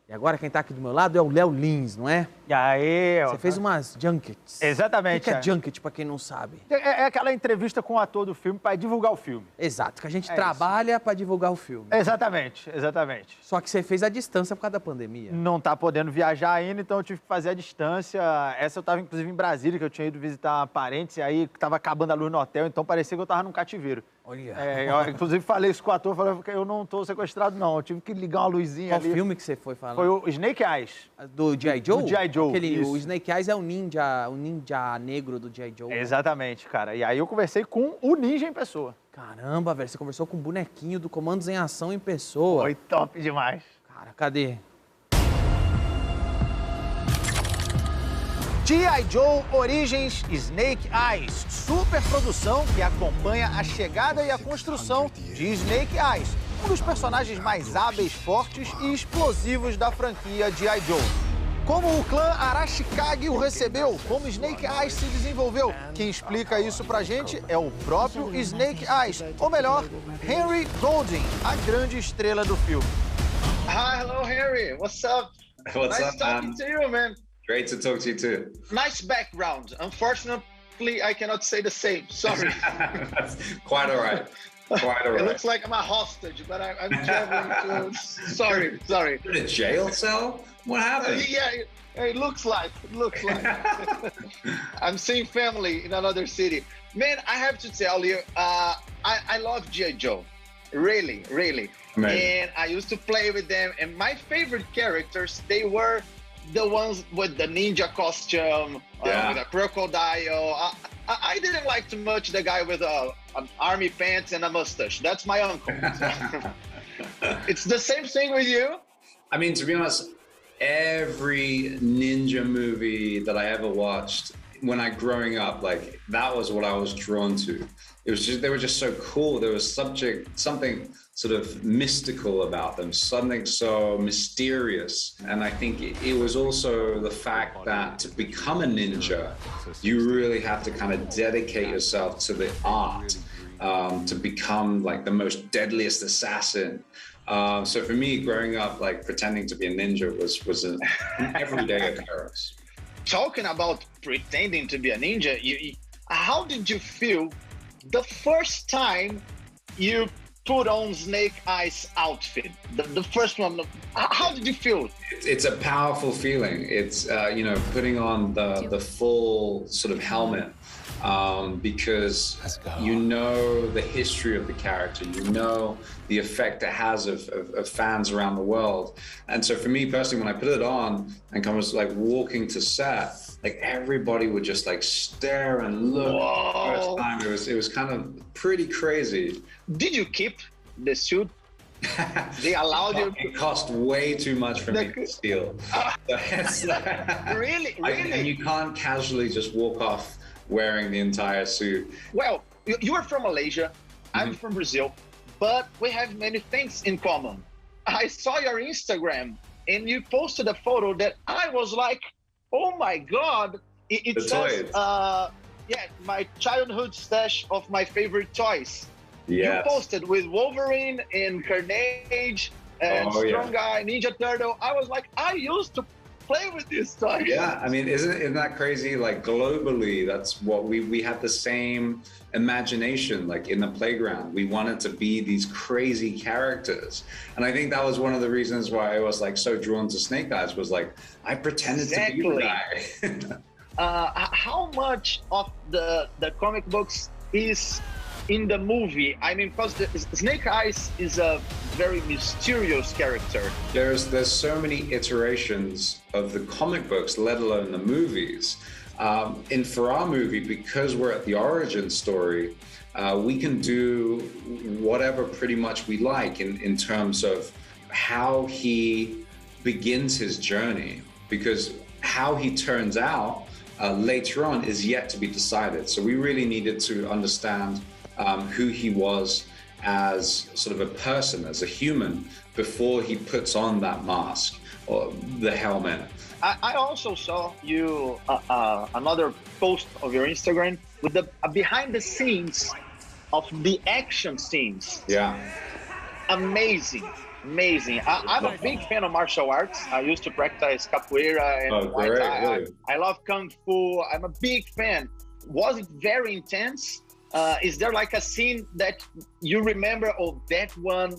E agora quem tá aqui do meu lado é o Léo Lins, não é? E aí, Você fez umas junkets. Exatamente. O que é junket, pra quem não sabe? É aquela entrevista com o ator do filme para divulgar o filme. Exato, que a gente trabalha pra divulgar o filme. Exatamente, exatamente. Só que você fez à distância por causa da pandemia. Não tá podendo viajar ainda, então eu tive que fazer à distância. Essa eu tava, inclusive, em Brasília, que eu tinha ido visitar parentes, e aí tava acabando a luz no hotel, então parecia que eu tava num cativeiro. Olha. Eu, inclusive, falei isso com o ator, falei que eu não tô sequestrado, não. Eu tive que ligar uma luzinha Qual ali. filme que você foi falar? Foi o Snake Eyes. Do G.I. Joe? Do G.I. Joe, O Snake Eyes é o ninja negro do G.I. Joe. Exatamente, cara. E aí eu conversei com o ninja em pessoa. Caramba, velho, você conversou com o bonequinho do Comandos em Ação em pessoa. Foi top demais. Cara, cadê? G.I. Joe, Origens, Snake Eyes. Superprodução que acompanha a chegada e a construção de Snake Eyes, um dos personagens mais hábeis, fortes e explosivos da franquia G.I. Joe. Como o clã Arashikage o recebeu, como Snake Eyes se desenvolveu. Quem explica isso pra gente é o próprio Snake Eyes, ou melhor, Henry Golding, a grande estrela do filme. Hi, hello, Henry. What's up? What's nice up, talking man? to you, man. Great to talk to you too. Nice background. Unfortunately, I cannot say the same. Sorry. That's quite all right. Quite all right. It looks like I'm a hostage, but I'm traveling to... Sorry. In a jail cell? What happened? Yeah, it looks like. I'm seeing family in another city. Man, I have to tell you, I love G.I. Joe. Really. Amazing. And I used to play with them, and my favorite characters, they were the ones with the ninja costume, with a crocodile. I didn't like too much the guy with an army pants and a mustache. That's my uncle. It's the same thing with you? I mean, to be honest, every ninja movie that I ever watched when I growing up, like that was what I was drawn to. It was just, they were just so cool. There was something sort of mystical about them, something so mysterious. And I think it was also the fact that to become a ninja, you really have to kind of dedicate yourself to the art, to become like the most deadliest assassin. So for me, growing up, like pretending to be a ninja was an everyday occurrence. Talking about pretending to be a ninja, how did you feel the first time you put on Snake Eyes outfit? The first one, how did you feel? It's a powerful feeling. It's, you know, putting on the full sort of helmet. Because you know the history of the character, you know the effect it has of fans around the world. And so for me personally, when I put it on and kind of like walking to set, like everybody would just like stare and look. Whoa. The first time. It was kind of pretty crazy. Did you keep the suit? They allowed you? It cost way too much for me to steal. Really? And you can't casually just walk off wearing the entire suit. Well, you are from Malaysia, I'm from Brazil, but we have many things in common. I saw your Instagram and you posted a photo that I was like, oh my God. It says, my childhood stash of my favorite toys. Yes. You posted with Wolverine and Carnage and Strong Guy, Ninja Turtle. I was like, I used to play with these toys. Yeah, I mean, isn't that crazy? Like globally, that's what we had the same imagination, like in the playground. We wanted to be these crazy characters. And I think that was one of the reasons why I was like so drawn to Snake Eyes, was like, I pretended to be the guy. How much of the comic books is in the movie? I mean, because Snake Eyes is a very mysterious character. There's so many iterations of the comic books, let alone the movies. And for our movie, because we're at the origin story, we can do whatever pretty much we like in terms of how he begins his journey, because how he turns out later on is yet to be decided. So we really needed to understand who he was as sort of a person, as a human, before he puts on that mask or the helmet. I also saw you another post of your Instagram with the behind the scenes of the action scenes. Yeah. Amazing. amazing. I'm a big fan of martial arts. I used to practice capoeira and Muay Thai. Really? I love Kung Fu. I'm a big fan. Was it very intense? Is there like a scene that you remember? Oh, that one.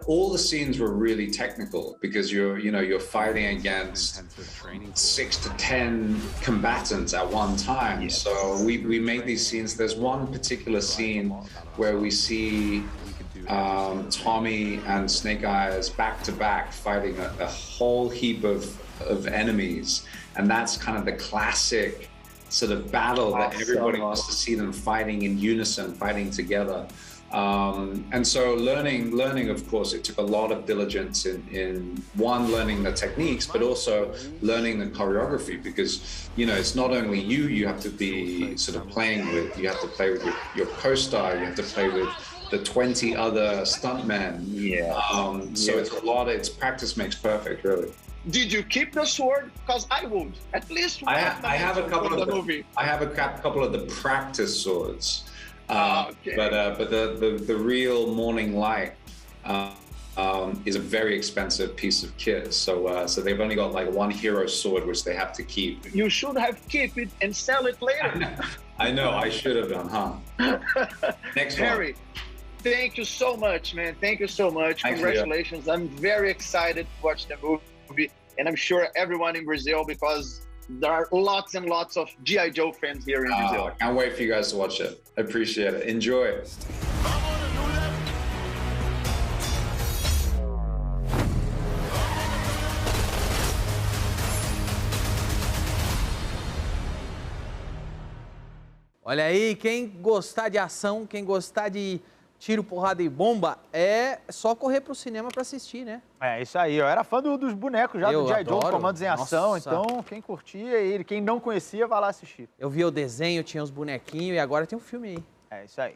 All the scenes were really technical because you're fighting against 6 to 10 combatants at one time. Yes. So we make these scenes. There's one particular scene where we see Tommy and Snake Eyes back to back fighting a whole heap of enemies, and that's kind of the classic sort of battle that everybody wants to see them fighting in unison, fighting together. And so learning, of course, it took a lot of diligence in one, learning the techniques, but also learning the choreography, because, it's not only you have to be sort of playing with, you have to play with your co-star, you have to play with the 20 other stuntmen. It's practice makes perfect, really. Did you keep the sword? Because I would. At least one. I have a couple of the, I have a couple of the practice swords. Okay. But the real Morning Light is a very expensive piece of kit. So they've only got like one hero sword, which they have to keep. You should have kept it and sell it later. I know, I should have done, huh? Next Harry, one. Thank you so much, man. Thank you so much. Thank Congratulations. You. I'm very excited to watch the movie. And I'm sure everyone in Brazil, because there are lots and lots of G.I. Joe fans here in Brazil. I can't wait for you guys to watch it. I appreciate it. Enjoy. Olha aí, quem gostar de ação, quem gostar de tiro, porrada e bomba, é só correr pro cinema para assistir, né? É, isso aí. Eu era fã dos bonecos já, do G.I. Joe, Comandos em Ação. Nossa. Então, quem curtia ele, quem não conhecia, vai lá assistir. Eu via o desenho, tinha os bonequinhos e agora tem um filme aí. É, isso aí.